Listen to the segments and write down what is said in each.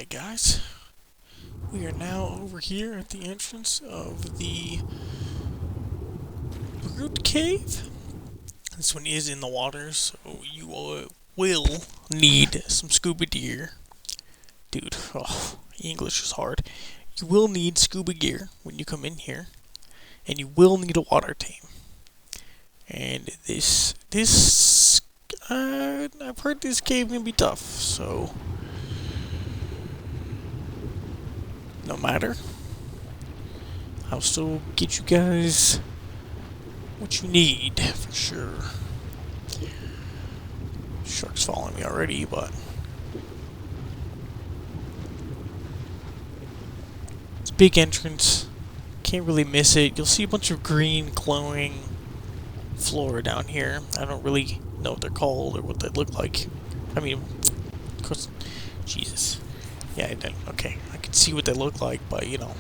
Alright guys, we are now over here at the entrance of the Root Cave. This one is in the water, so you will need some scuba gear. Dude, English is hard. You will need scuba gear when you come in here, and you will need a water tame. And I've heard this cave can be tough, so no matter. I'll still get you guys what you need, for sure. Shark's following me already, but it's a big entrance. Can't really miss it. You'll see a bunch of green, glowing flora down here. I don't really know what they're called or what they look like. I mean, of course, Jesus. Yeah, okay. I can see what they look like, but you know.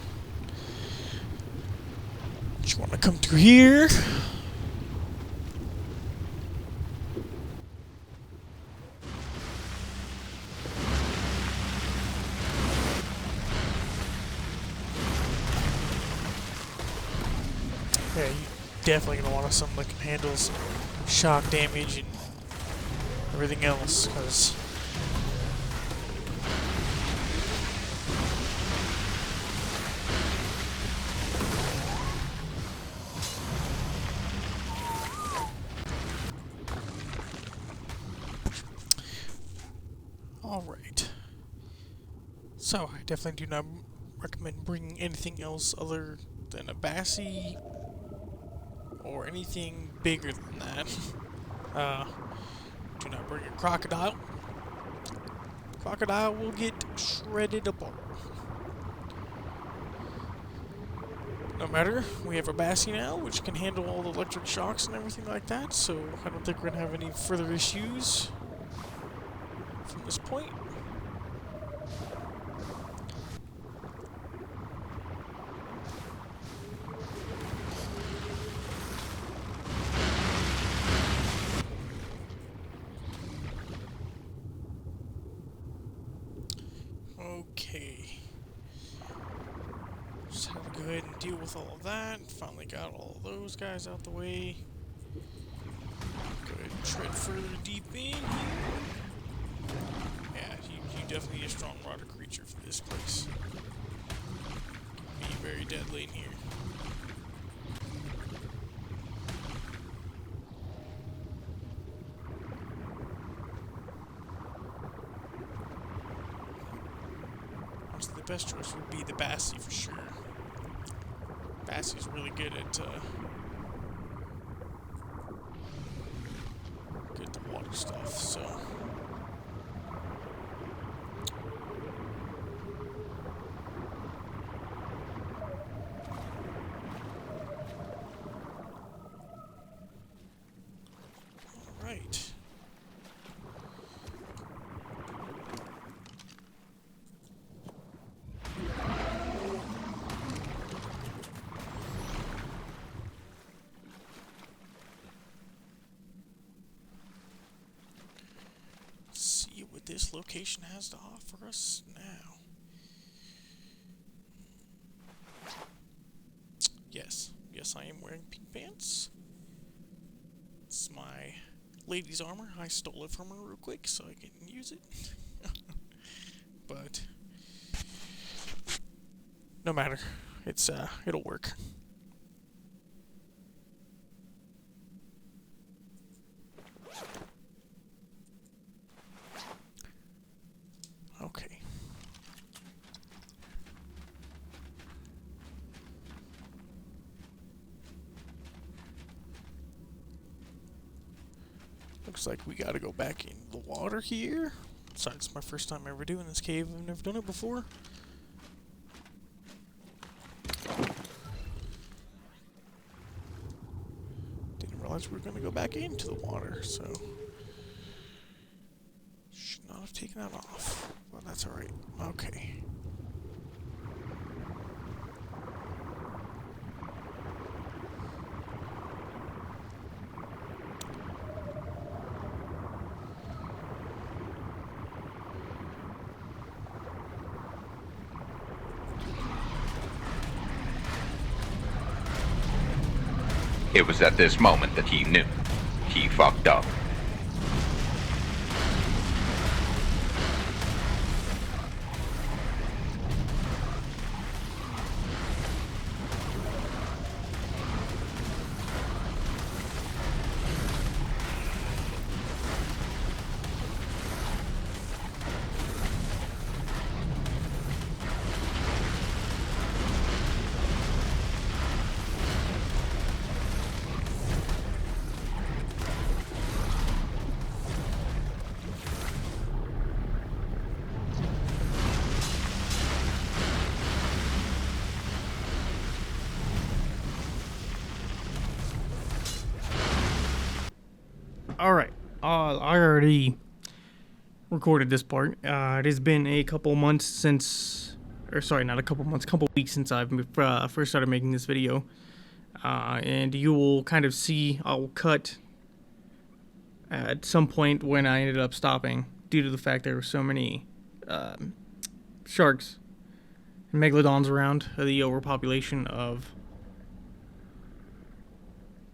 Just want to come through here. Yeah, you definitely gonna want something that can handle some shock damage and everything else, because alright. So, I definitely do not recommend bringing anything else other than a Bassie or anything bigger than that. Do not bring a crocodile. Crocodile will get shredded apart. No matter, we have a Bassie now, which can handle all the electric shocks and everything like that, so I don't think we're going to have any further issues from this point. Okay. Just have to go ahead and deal with all of that. Finally got all of those guys out the way. Go ahead and tread further deep in here. Yeah, you definitely need a strong water creature for this place. Be very deadly in here. Honestly, the best choice would be the Bassie for sure. Bassie's really good at the water stuff, so. Alright. See what this location has to offer us now. Yes, I am wearing pink pants. It's my lady's armor. I stole it from her real quick so I can use it. But no matter. It'll work. Okay. Looks like we gotta go back in the water here. Sorry, it's my first time ever doing this cave. I've never done it before. Didn't realize we were gonna go back into the water, so should not have taken that off. Well, that's alright. Okay. It was at this moment that he knew. He fucked up. Alright, I already recorded this part. It has been a couple months since, or sorry, not a couple months, couple weeks since I've first started making this video. And you will kind of see, I'll cut at some point when I ended up stopping due to the fact there were so many sharks and megalodons around, the overpopulation of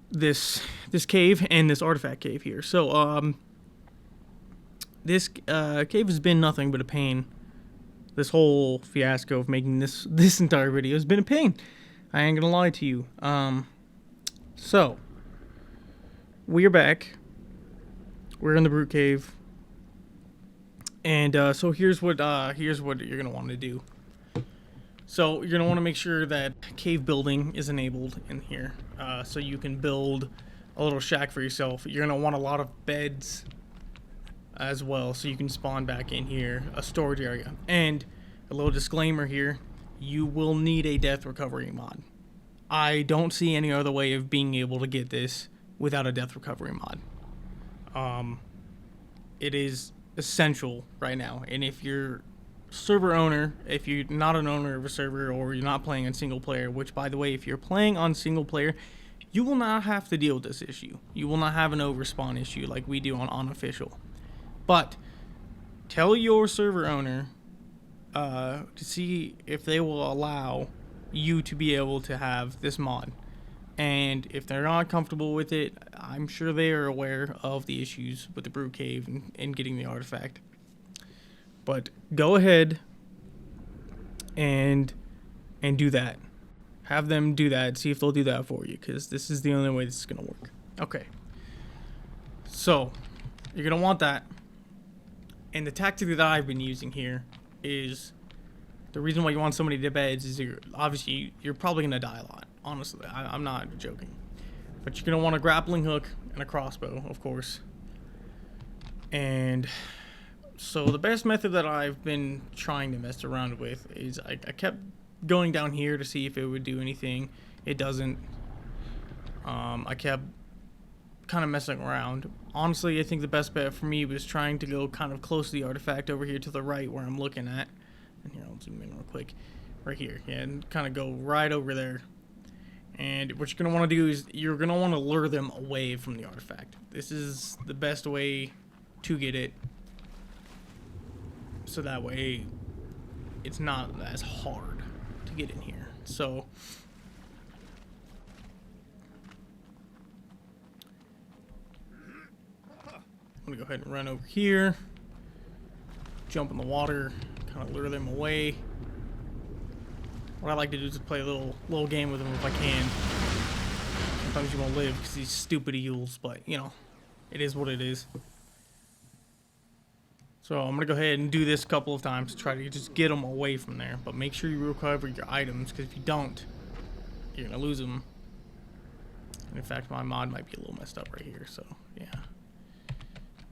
this cave and this artifact cave here. So this cave has been nothing but a pain. This whole fiasco of making this entire video has been a pain. I ain't gonna lie to you. So we are back. We're in the brute cave, and so here's what you're gonna want to do. So you're gonna want to make sure that cave building is enabled in here, so you can build a little shack for yourself. You're gonna want a lot of beds as well, so you can spawn back in here, a storage area. And a little disclaimer here, you will need a death recovery mod. I don't see any other way of being able to get this without a death recovery mod. It is essential right now, and if you're server owner, if you're not an owner of a server or you're not playing on single player, which by the way, if you're playing on single player, you will not have to deal with this issue. You will not have an overspawn issue like we do on unofficial. But tell your server owner to see if they will allow you to be able to have this mod. And if they're not comfortable with it, I'm sure they are aware of the issues with the brute cave and getting the artifact. But go ahead and do that. Have them do that. See if they'll do that for you, because this is the only way this is going to work. Okay. So, you're going to want that. And the tactic that I've been using here is, the reason why you want so many beds is obviously you're probably going to die a lot. Honestly, I'm not joking. But you're going to want a grappling hook and a crossbow, of course. And so the best method that I've been trying to mess around with is I kept going down here to see if it would do anything. It doesn't. I kept kind of messing around. Honestly, I think the best bet for me was trying to go kind of close to the artifact over here to the right where I'm looking at. And here, I'll zoom in real quick. Right here. Yeah, and kind of go right over there. And what you're going to want to do is you're going to want to lure them away from the artifact. This is the best way to get it. So that way it's not as hard to get in here. So I'm gonna go ahead and run over here, jump in the water, kind of lure them away. What I like to do is play a little game with them if I can. Sometimes you won't live because these stupid eels, but you know, it is what it is. So I'm gonna go ahead and do this a couple of times to try to just get them away from there. But make sure you recover your items, because if you don't, you're gonna lose them. And in fact, my mod might be a little messed up right here. So yeah,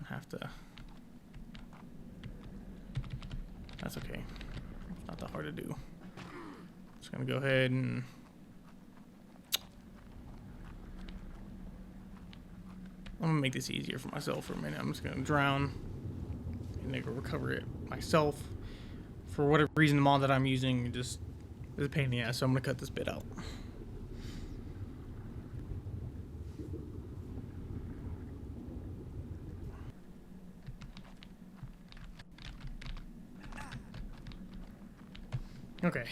I have to. That's okay. It's not that hard to do. Just gonna go ahead and. I'm gonna make this easier for myself for a minute. I'm just gonna drown. And I go recover it myself. For whatever reason, the mod that I'm using just is a pain in the ass, so I'm gonna cut this bit out. Okay,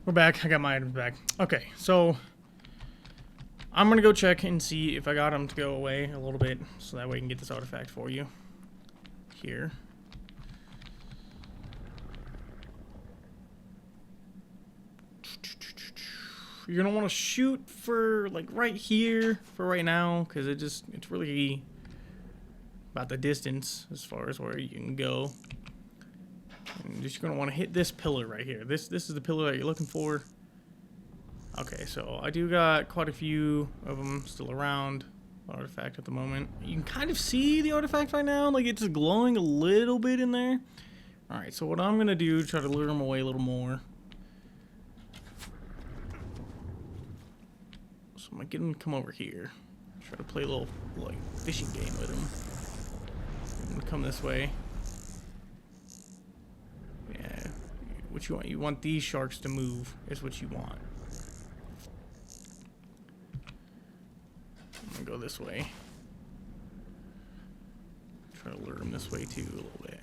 we're back. I got my items back. Okay, so I'm gonna go check and see if I got him to go away a little bit, so that way I can get this artifact for you. Here. You're gonna want to shoot for like right here for right now, because it's really about the distance as far as where you can go. And just gonna want to hit this pillar right here. This is the pillar that you're looking for. Okay, so I do got quite a few of them still around. Artifact at the moment. You can kind of see the artifact right now, like it's glowing a little bit in there. All right, so what I'm gonna do, try to lure them away a little more. So I'm gonna get him to come over here. Try to play a little like fishing game with him. I'm gonna come this way. Yeah. What you want? You want these sharks to move. Is what you want. I'm gonna go this way. Try to lure him this way too a little bit.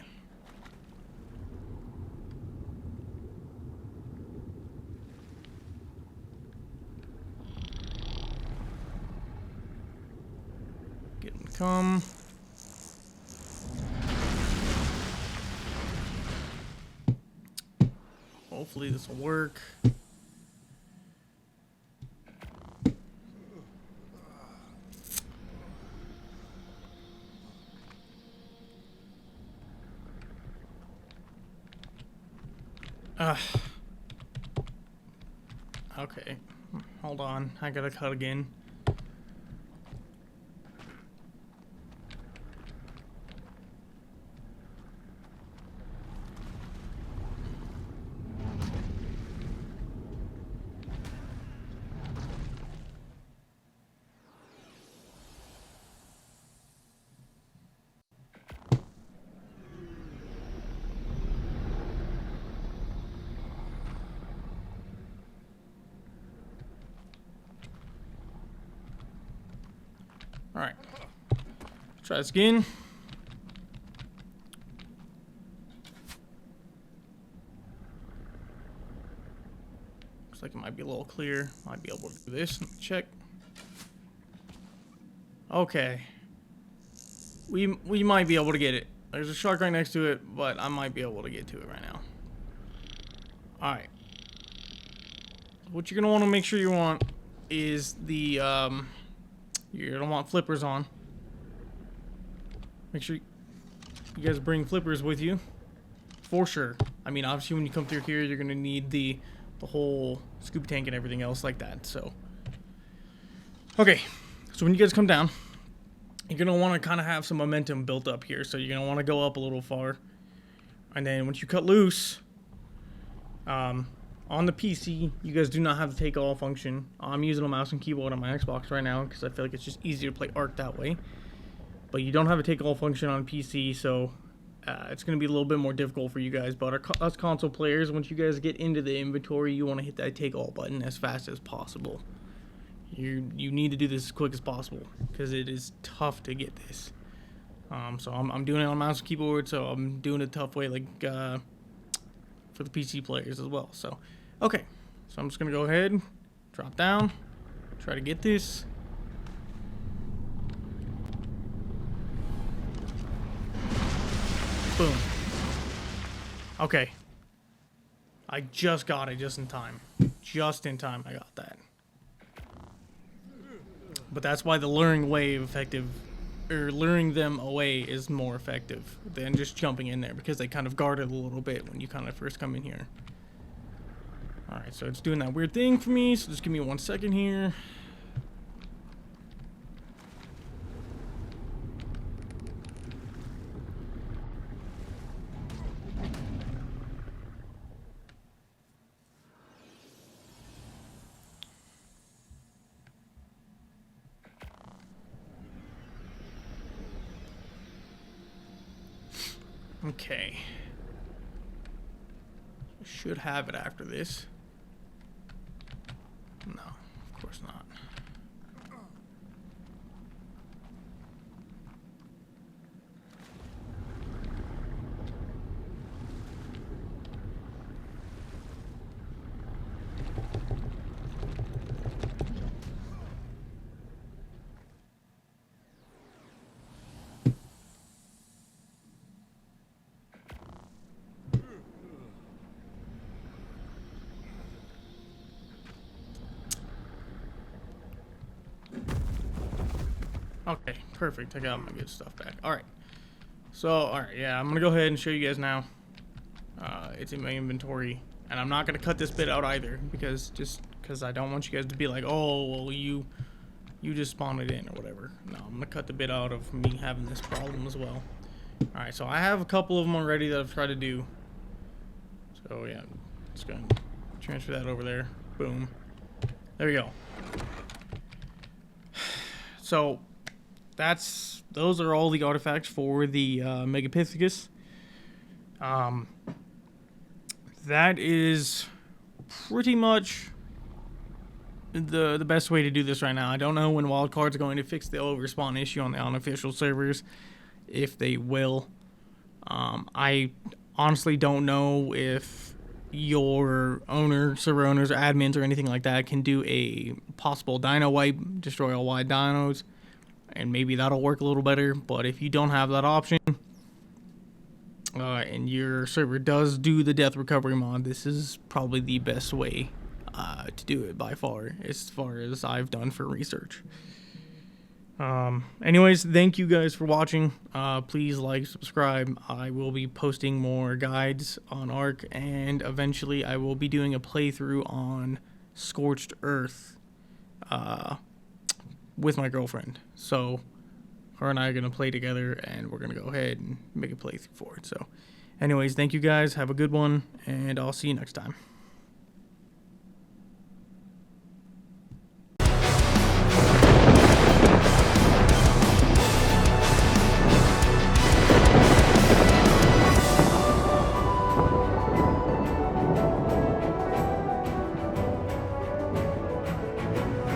Get him to come. Hopefully this will work. Okay. Hold on. I gotta cut again. Alright. Try this again. Looks like it might be a little clear. Might be able to do this. Let me check. Okay. We might be able to get it. There's a shark right next to it, but I might be able to get to it right now. Alright. What you're gonna want to make sure you want is the you're gonna want flippers on. Make sure you guys bring flippers with you. For sure. I mean, obviously when you come through here, you're gonna need the whole scuba tank and everything else like that, so. Okay, so when you guys come down, you're gonna wanna kinda have some momentum built up here, so you're gonna wanna go up a little far. And then once you cut loose, on the PC, you guys do not have the take all function. I'm using a mouse and keyboard on my Xbox right now because I feel like it's just easier to play Ark that way. But you don't have a take all function on PC, so it's going to be a little bit more difficult for you guys. But us console players, once you guys get into the inventory, you want to hit that take all button as fast as possible. You need to do this as quick as possible because it is tough to get this. So I'm doing it on mouse and keyboard, so I'm doing it a tough way, like for the PC players as well. So, okay. So I'm just going to go ahead, drop down, try to get this. Boom. Okay. I just got it just in time. Just in time I got that. But that's why the luring them away is more effective than just jumping in there, because they kind of guard it a little bit when you kind of first come in here. Alright, so it's doing that weird thing for me, so just give me 1 second here. Okay. Should have it after this. No, of course not. Okay, perfect. I got my good stuff back. Alright. So, alright, yeah, I'm gonna go ahead and show you guys now. It's in my inventory. And I'm not gonna cut this bit out either, because I don't want you guys to be like, oh, well, you just spawned it in or whatever. No, I'm gonna cut the bit out of me having this problem as well. Alright, so I have a couple of them already that I've tried to do. So, yeah, just gonna transfer that over there. Boom. There we go. So, those are all the artifacts for the Megapithecus. That is pretty much the best way to do this right now. I don't know when wildcards are going to fix the overspawn issue on the unofficial servers, if they will. I honestly don't know if your server owners, or admins, or anything like that can do a possible dino wipe, destroy all wide dinos, and maybe that'll work a little better. But if you don't have that option, and your server does do the death recovery mod, this is probably the best way to do it by far as I've done for research. Anyways, thank you guys for watching. Please like, subscribe. I will be posting more guides on Ark, and eventually I will be doing a playthrough on Scorched Earth with my girlfriend. So her and I are going to play together, and we're going to go ahead and make a playthrough for it. So anyways, thank you guys. Have a good one, and I'll see you next time.